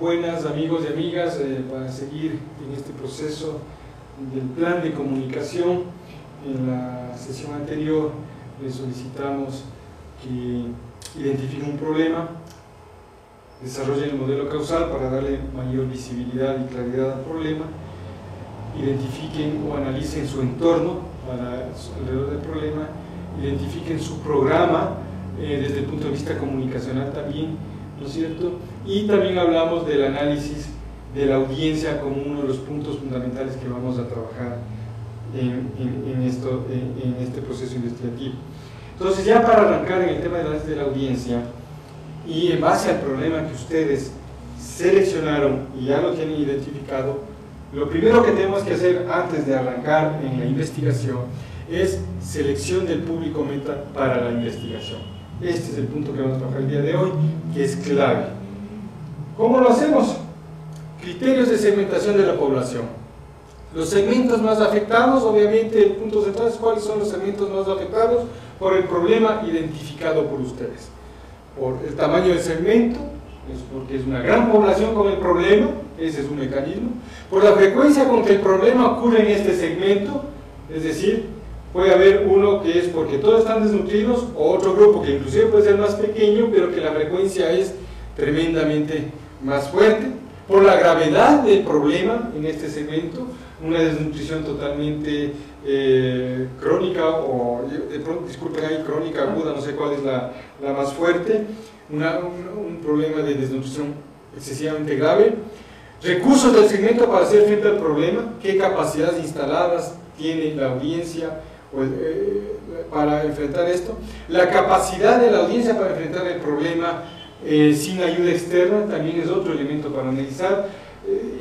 Buenas amigos y amigas, para seguir en este proceso del plan de comunicación. En la sesión anterior les solicitamos que identifiquen un problema, desarrollen el modelo causal para darle mayor visibilidad y claridad al problema, identifiquen o analicen su entorno alrededor del problema, identifiquen su programa desde el punto de vista comunicacional también, ¿no es cierto? Y también hablamos del análisis de la audiencia como uno de los puntos fundamentales que vamos a trabajar en este proceso investigativo. Entonces, ya para arrancar en el tema de la audiencia, y en base al problema que ustedes seleccionaron y ya lo tienen identificado, lo primero que tenemos que hacer antes de arrancar en la investigación es selección del público meta para la investigación. Este es el punto que vamos a trabajar el día de hoy, que es clave. ¿Cómo lo hacemos? Criterios de segmentación de la población. Los segmentos más afectados, obviamente el punto central es cuáles son los segmentos más afectados por el problema identificado por ustedes. Por el tamaño del segmento, es porque es una gran población con el problema, ese es un mecanismo. Por la frecuencia con que el problema ocurre en este segmento, es decir, puede haber uno que es porque todos están desnutridos, o otro grupo que inclusive puede ser más pequeño, pero que la frecuencia es tremendamente más fuerte. Por la gravedad del problema en este segmento, una desnutrición totalmente crónica, o disculpen ahí, crónica aguda, no sé cuál es la más fuerte, un problema de desnutrición excesivamente grave. Recursos del segmento para hacer frente al problema, qué capacidades instaladas tiene la audiencia para enfrentar esto, la capacidad de la audiencia para enfrentar el problema sin ayuda externa también es otro elemento para analizar,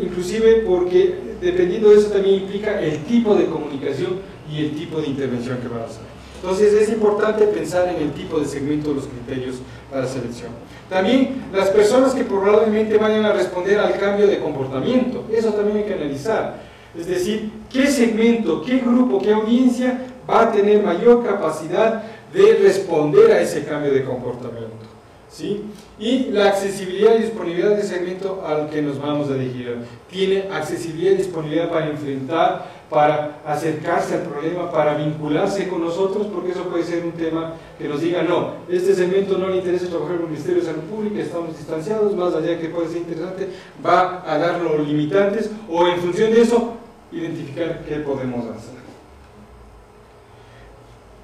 inclusive porque dependiendo de eso también implica el tipo de comunicación y el tipo de intervención que van a hacer. Entonces es importante pensar en el tipo de segmento de los criterios para selección. También las personas que probablemente vayan a responder al cambio de comportamiento, eso también hay que analizar. Es decir, qué segmento, qué grupo, qué audiencia va a tener mayor capacidad de responder a ese cambio de comportamiento, ¿sí? Y la accesibilidad y disponibilidad del segmento al que nos vamos a dirigir. Tiene accesibilidad y disponibilidad para enfrentar, para acercarse al problema, para vincularse con nosotros, porque eso puede ser un tema que nos diga, no, este segmento no le interesa trabajar con el Ministerio de Salud Pública, estamos distanciados, más allá que puede ser interesante, va a dar los limitantes, o en función de eso, identificar qué podemos hacer.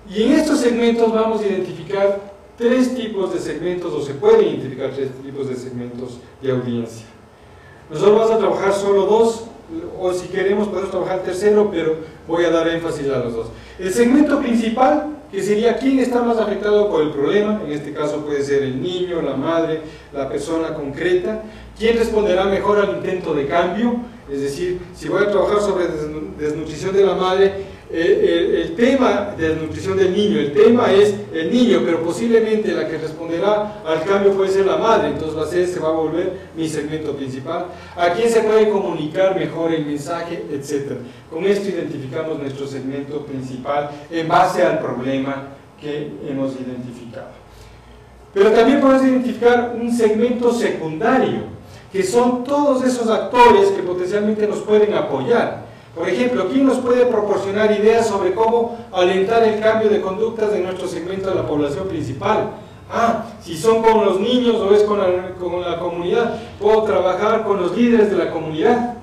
Y en estos segmentos vamos a identificar tres tipos de segmentos, o se pueden identificar tres tipos de segmentos de audiencia. Nosotros vamos a trabajar solo dos, o si queremos podemos trabajar tercero, pero voy a dar énfasis a los dos. El segmento principal, que sería quién está más afectado por el problema, en este caso puede ser el niño, la madre, la persona concreta, quién responderá mejor al intento de cambio, es decir, si voy a trabajar sobre desnutrición de la madre, el tema de desnutrición del niño, el tema es el niño, pero posiblemente la que responderá al cambio puede ser la madre, entonces se va a volver mi segmento principal. ¿A quién se puede comunicar mejor el mensaje, etcétera? Con esto identificamos nuestro segmento principal en base al problema que hemos identificado. Pero también podemos identificar un segmento secundario, que son todos esos actores que potencialmente nos pueden apoyar. Por ejemplo, ¿quién nos puede proporcionar ideas sobre cómo alentar el cambio de conductas de nuestro segmento de la población principal? Si son con los niños o es con la comunidad, puedo trabajar con los líderes de la comunidad.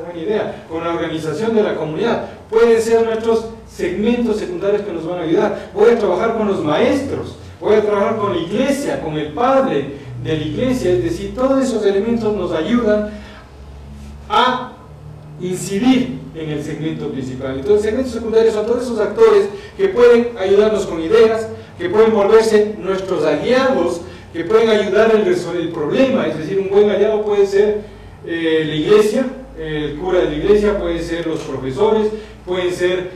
Buena idea. Con la organización de la comunidad. Pueden ser nuestros segmentos secundarios que nos van a ayudar. Voy a trabajar con los maestros, voy a trabajar con la iglesia, con el padre de la iglesia, es decir, todos esos elementos nos ayudan a incidir en el segmento principal. Entonces, segmentos secundarios son todos esos actores que pueden ayudarnos con ideas, que pueden volverse nuestros aliados, que pueden ayudar en resolver el problema. Es decir, un buen aliado puede ser la iglesia, el cura de la iglesia, pueden ser los profesores, pueden ser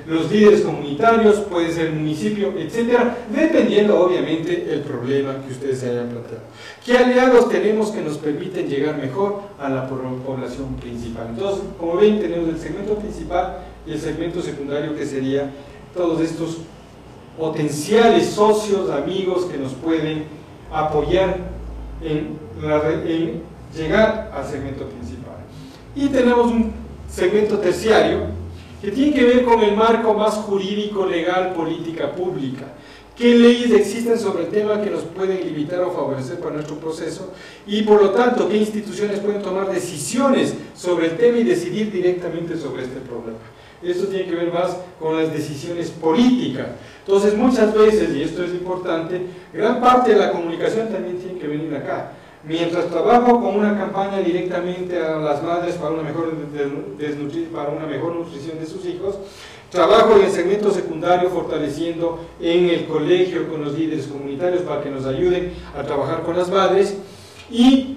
los líderes comunitarios, puede ser el municipio, etcétera, dependiendo obviamente el problema que ustedes se hayan planteado. ¿Qué aliados tenemos que nos permiten llegar mejor a la población principal? Entonces, como ven, tenemos el segmento principal y el segmento secundario, que sería todos estos potenciales socios, amigos que nos pueden apoyar en llegar al segmento principal. Y tenemos un segmento terciario que tiene que ver con el marco más jurídico, legal, política pública. ¿Qué leyes existen sobre el tema que nos pueden limitar o favorecer para nuestro proceso? Y por lo tanto, ¿qué instituciones pueden tomar decisiones sobre el tema y decidir directamente sobre este problema? Esto tiene que ver más con las decisiones políticas. Entonces, muchas veces, y esto es importante, gran parte de la comunicación también tiene que venir acá. Mientras trabajo con una campaña directamente a las madres para una mejor nutrición de sus hijos, trabajo en el segmento secundario fortaleciendo en el colegio con los líderes comunitarios para que nos ayuden a trabajar con las madres, y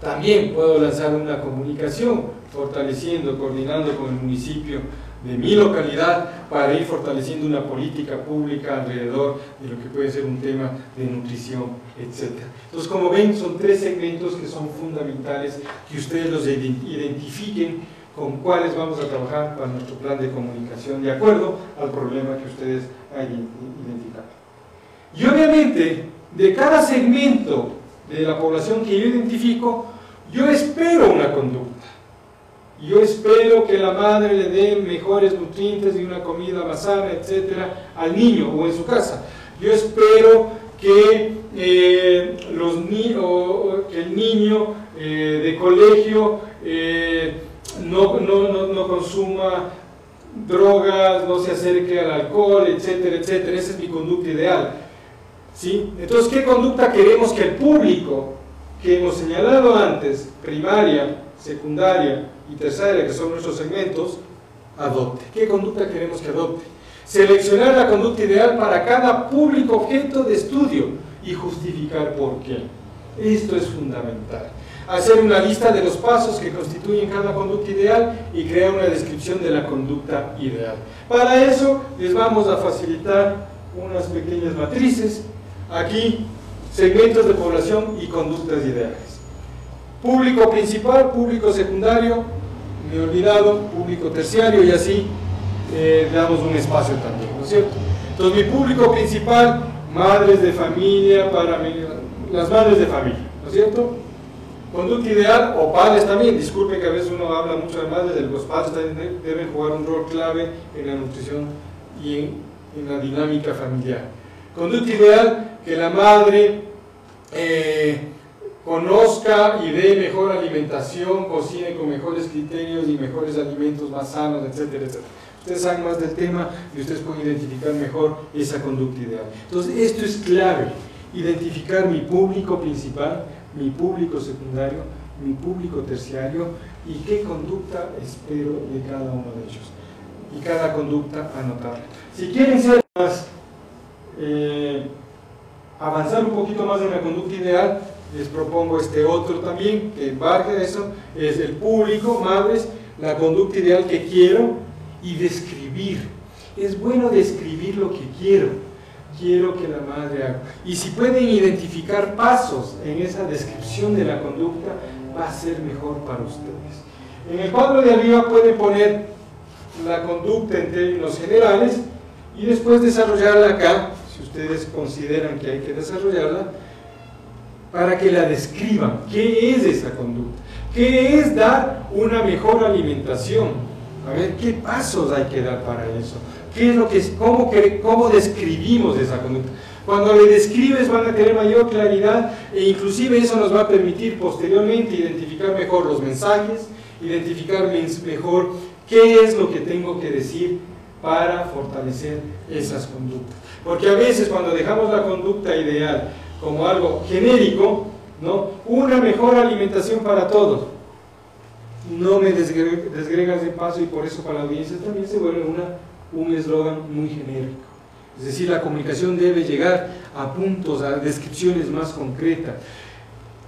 también puedo lanzar una comunicación fortaleciendo, coordinando con el municipio de mi localidad para ir fortaleciendo una política pública alrededor de lo que puede ser un tema de nutrición, etc. Entonces, como ven, son tres segmentos que son fundamentales, que ustedes los identifiquen con cuáles vamos a trabajar para nuestro plan de comunicación de acuerdo al problema que ustedes hayan identificado. Y obviamente, de cada segmento de la población que yo identifico, yo espero una conducta. Yo espero que la madre le dé mejores nutrientes y una comida más sana, etcétera, al niño o en su casa. Yo espero que el niño de colegio no consuma drogas, no se acerque al alcohol, etcétera, etcétera. Esa es mi conducta ideal, ¿sí? Entonces, ¿qué conducta queremos que el público que hemos señalado antes, primaria, secundaria y terciaria, que son nuestros segmentos, adopte? ¿Qué conducta queremos que adopte? Seleccionar la conducta ideal para cada público objeto de estudio y justificar por qué. Esto es fundamental. Hacer una lista de los pasos que constituyen cada conducta ideal y crear una descripción de la conducta ideal. Para eso les vamos a facilitar unas pequeñas matrices. Aquí, segmentos de población y conductas ideales. Público principal, público secundario, me he olvidado, público terciario, y así le damos un espacio también, ¿no es cierto? Entonces, mi público principal, madres de familia, las madres de familia, ¿no es cierto? Conducta ideal, o padres también, disculpen que a veces uno habla mucho de madres, los padres también deben jugar un rol clave en la nutrición y en la dinámica familiar. Conducta ideal, que la madre conozca y dé mejor alimentación, cocine con mejores criterios y mejores alimentos más sanos, etcétera, etcétera. Ustedes saben más del tema y ustedes pueden identificar mejor esa conducta ideal. Entonces, esto es clave, identificar mi público principal, mi público secundario, mi público terciario y qué conducta espero de cada uno de ellos. Y cada conducta anotarla. Si quieren ser más, avanzar un poquito más en la conducta ideal, les propongo este otro también, que embarque eso, es el público, madres, la conducta ideal que quiero y describir. Es bueno describir lo que quiero que la madre haga. Y si pueden identificar pasos en esa descripción de la conducta, va a ser mejor para ustedes. En el cuadro de arriba pueden poner la conducta en términos generales y después desarrollarla acá, si ustedes consideran que hay que desarrollarla, para que la describan. ¿Qué es esa conducta? ¿Qué es dar una mejor alimentación? A ver, ¿qué pasos hay que dar para eso? ¿Qué es lo que, cómo describimos esa conducta? Cuando le describes van a tener mayor claridad e inclusive eso nos va a permitir posteriormente identificar mejor los mensajes, identificar mejor qué es lo que tengo que decir para fortalecer esas conductas. Porque a veces cuando dejamos la conducta ideal como algo genérico, ¿no? Una mejor alimentación para todos, no me desgregas de paso, y por eso para la audiencia también se vuelve un eslogan muy genérico. Es decir, la comunicación debe llegar a puntos, a descripciones más concretas.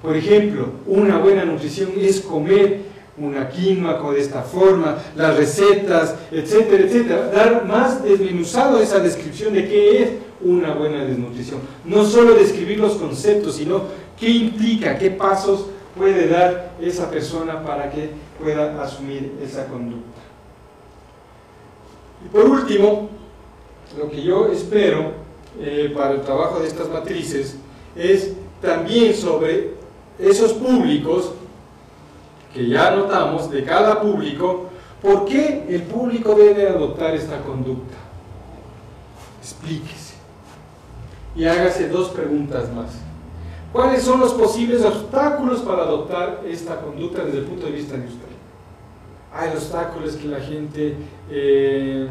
Por ejemplo, una buena nutrición es comer una quinoa de esta forma, las recetas, etcétera, etcétera. Dar más desmenuzado esa descripción de qué es una buena desnutrición. No solo describir los conceptos, sino qué implica, qué pasos puede dar esa persona para que pueda asumir esa conducta. Y por último, lo que yo espero para el trabajo de estas matrices es también sobre esos públicos que ya notamos de cada público, ¿por qué el público debe adoptar esta conducta? Explíquese. Y hágase dos preguntas más. ¿Cuáles son los posibles obstáculos para adoptar esta conducta desde el punto de vista de usted? Hay obstáculos que la gente, el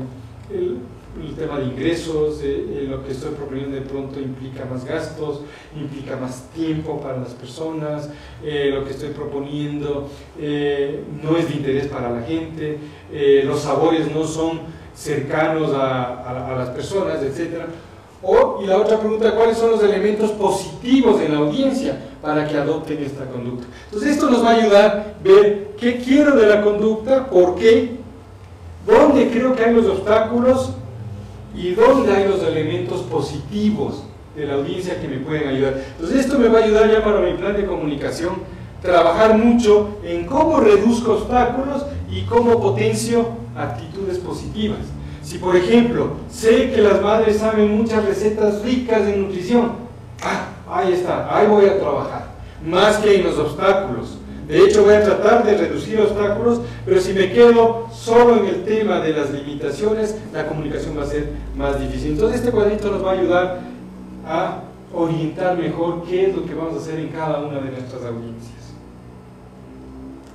tema de ingresos, lo que estoy proponiendo de pronto implica más gastos, implica más tiempo para las personas, lo que estoy proponiendo no es de interés para la gente, los sabores no son cercanos a las personas, etc. Y la otra pregunta, ¿cuáles son los elementos positivos de la audiencia para que adopten esta conducta? Entonces esto nos va a ayudar a ver qué quiero de la conducta, por qué, dónde creo que hay los obstáculos y dónde hay los elementos positivos de la audiencia que me pueden ayudar. Entonces esto me va a ayudar ya para mi plan de comunicación, trabajar mucho en cómo reduzco obstáculos y cómo potencio actitudes positivas. Si por ejemplo, sé que las madres saben muchas recetas ricas de nutrición, ahí está, ahí voy a trabajar, más que en los obstáculos. De hecho voy a tratar de reducir obstáculos, pero si me quedo solo en el tema de las limitaciones, la comunicación va a ser más difícil. Entonces este cuadrito nos va a ayudar a orientar mejor qué es lo que vamos a hacer en cada una de nuestras audiencias.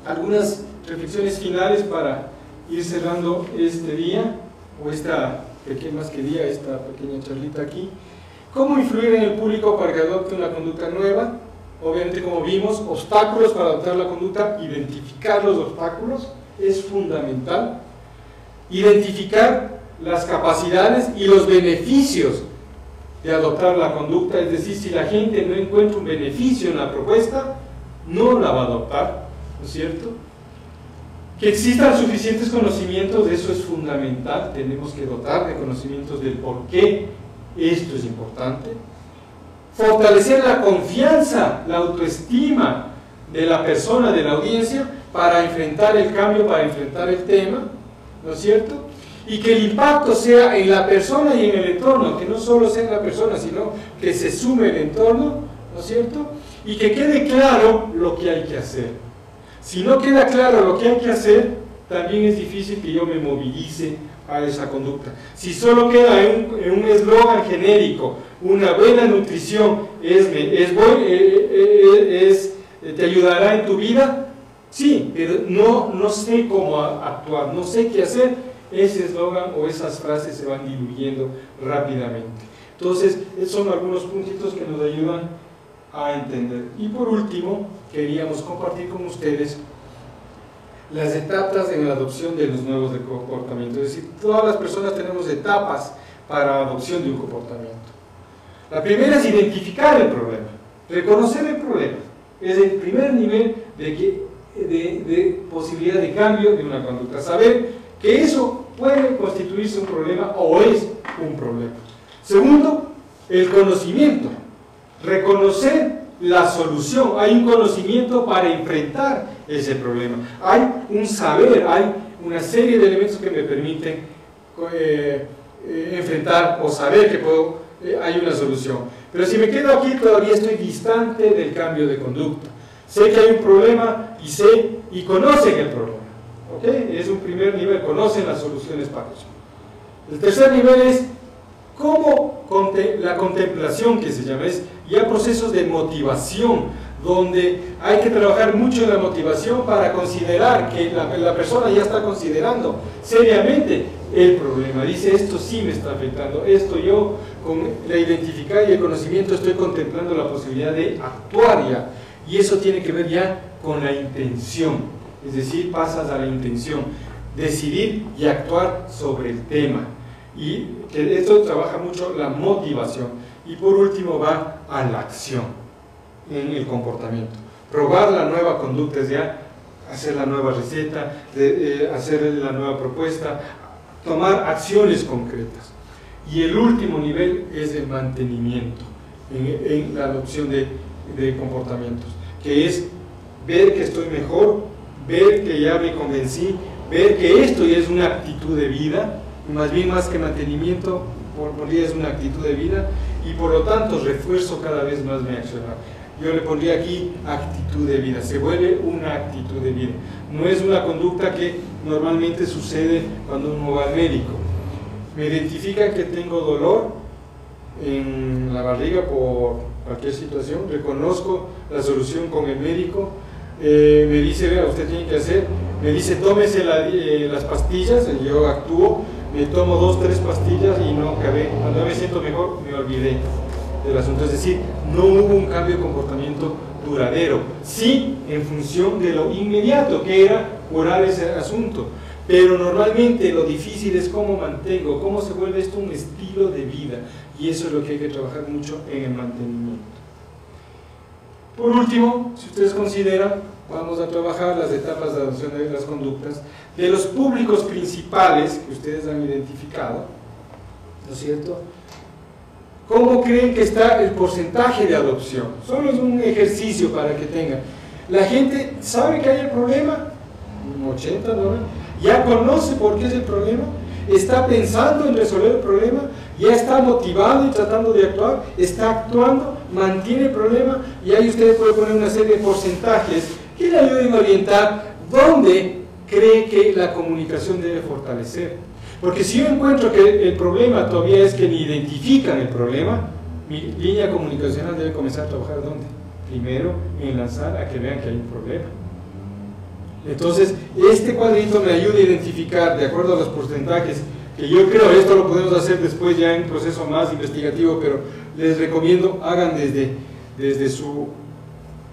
Algunas reflexiones finales para ir cerrando este día, o esta pequeña charlita aquí. ¿Cómo influir en el público para que adopte una conducta nueva? Obviamente, como vimos, obstáculos para adoptar la conducta, identificar los obstáculos es fundamental. Identificar las capacidades y los beneficios de adoptar la conducta, es decir, si la gente no encuentra un beneficio en la propuesta, no la va a adoptar, ¿no es cierto? Que existan suficientes conocimientos, eso es fundamental, tenemos que dotar de conocimientos del por qué esto es importante. Fortalecer la confianza, la autoestima de la persona, de la audiencia, para enfrentar el cambio, para enfrentar el tema, ¿no es cierto? Y que el impacto sea en la persona y en el entorno, que no solo sea en la persona, sino que se sume el entorno, ¿no es cierto? Y que quede claro lo que hay que hacer. Si no queda claro lo que hay que hacer, también es difícil que yo me movilice a esa conducta. Si solo queda en un eslogan genérico, una buena nutrición te ayudará en tu vida, sí, pero no sé cómo actuar, no sé qué hacer, ese eslogan o esas frases se van diluyendo rápidamente. Entonces, esos son algunos puntitos que nos ayudan a entender. Y por último, queríamos compartir con ustedes las etapas en la adopción de los nuevos comportamientos. Es decir, todas las personas tenemos etapas para la adopción de un comportamiento. La primera es identificar el problema, reconocer el problema. Es el primer nivel de posibilidad de cambio de una conducta. Saber que eso puede constituirse un problema o es un problema. Segundo, el conocimiento. Reconocer la solución, hay un conocimiento para enfrentar ese problema, hay un saber, hay una serie de elementos que me permiten enfrentar o saber que hay una solución. Pero si me quedo aquí, todavía estoy distante del cambio de conducta. Sé que hay un problema y conocen el problema, ¿okay? Es un primer nivel, conocen las soluciones para eso. El tercer nivel es la contemplación, que se llama, es ya procesos de motivación, donde hay que trabajar mucho en la motivación para considerar que la persona ya está considerando seriamente el problema. Dice, esto sí me está afectando, esto yo con la identificar y el conocimiento estoy contemplando la posibilidad de actuar ya. Y eso tiene que ver ya con la intención, es decir, pasas a la intención, decidir y actuar sobre el tema. Y que esto trabaja mucho la motivación. Y por último va a la acción en el comportamiento. Probar la nueva conducta es ya hacer la nueva receta, hacer la nueva propuesta, tomar acciones concretas. Y el último nivel es el mantenimiento en la adopción de comportamientos, que es ver que estoy mejor, ver que ya me convencí, ver que esto ya es una actitud de vida, más bien más que mantenimiento, por día es una actitud de vida, y por lo tanto refuerzo cada vez más mi accionar. yo le pondría aquí actitud de vida, se vuelve una actitud de vida, no es una conducta que normalmente sucede cuando uno va al médico. Me identifican que tengo dolor en la barriga por cualquier situación, reconozco la solución con el médico, me dice, vea, usted tiene que hacer, me dice, tómese las pastillas, yo actúo, me tomo 2 o 3 pastillas y no acabé, cuando me siento mejor me olvidé del asunto, es decir, no hubo un cambio de comportamiento duradero, sí en función de lo inmediato que era curar ese asunto, pero normalmente lo difícil es cómo mantengo, cómo se vuelve esto un estilo de vida, y eso es lo que hay que trabajar mucho en el mantenimiento. Por último, si ustedes consideran, vamos a trabajar las etapas de adopción de las conductas de los públicos principales que ustedes han identificado, ¿no es cierto? ¿Cómo creen que está el porcentaje de adopción? Solo es un ejercicio para que tengan. La gente sabe que hay el problema, 80, 90, ya conoce por qué es el problema, está pensando en resolver el problema, ya está motivado y tratando de actuar, está actuando, mantiene el problema, y ahí ustedes pueden poner una serie de porcentajes que le ayuden a orientar dónde cree que la comunicación debe fortalecer. Porque si yo encuentro que el problema todavía es que ni identifican el problema, mi línea comunicacional debe comenzar a trabajar ¿dónde? Primero en lanzar a que vean que hay un problema. Entonces, este cuadrito me ayuda a identificar, de acuerdo a los porcentajes, que yo creo, esto lo podemos hacer después ya en un proceso más investigativo, pero les recomiendo, hagan desde su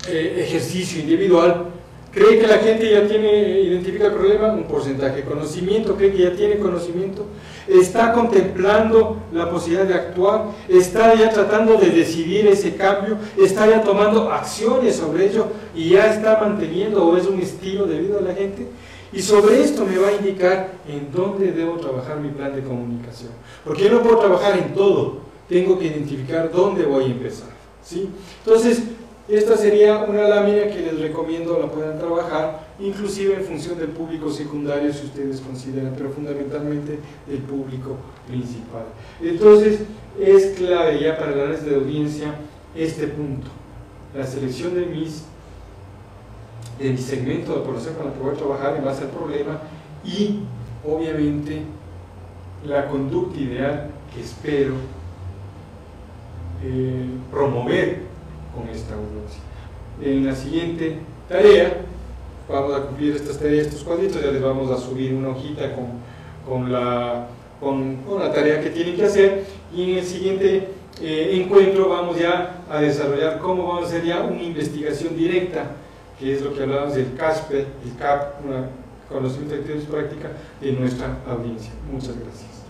ejercicio individual. ¿Cree que la gente ya identifica el problema? Un porcentaje. ¿Conocimiento? ¿Cree que ya tiene conocimiento? ¿Está contemplando la posibilidad de actuar? ¿Está ya tratando de decidir ese cambio? ¿Está ya tomando acciones sobre ello? ¿Y ya está manteniendo o es un estilo de vida de la gente? Y sobre esto me va a indicar en dónde debo trabajar mi plan de comunicación. Porque yo no puedo trabajar en todo. Tengo que identificar dónde voy a empezar, ¿sí? Entonces, esta sería una lámina que les recomiendo la puedan trabajar, inclusive en función del público secundario si ustedes consideran, pero fundamentalmente del público principal. Entonces, es clave ya para el análisis de audiencia este punto, la selección de mi segmento de población con la que voy a trabajar en base al problema y, obviamente, la conducta ideal que espero promover con esta audiencia. En la siguiente tarea vamos a cumplir estas tareas, estos cuadritos, ya les vamos a subir una hojita con la tarea que tienen que hacer, y en el siguiente encuentro vamos ya a desarrollar cómo vamos a hacer ya una investigación directa, que es lo que hablábamos del CASP, el CAP, conocimiento, actividades, práctica de nuestra audiencia. Muchas gracias.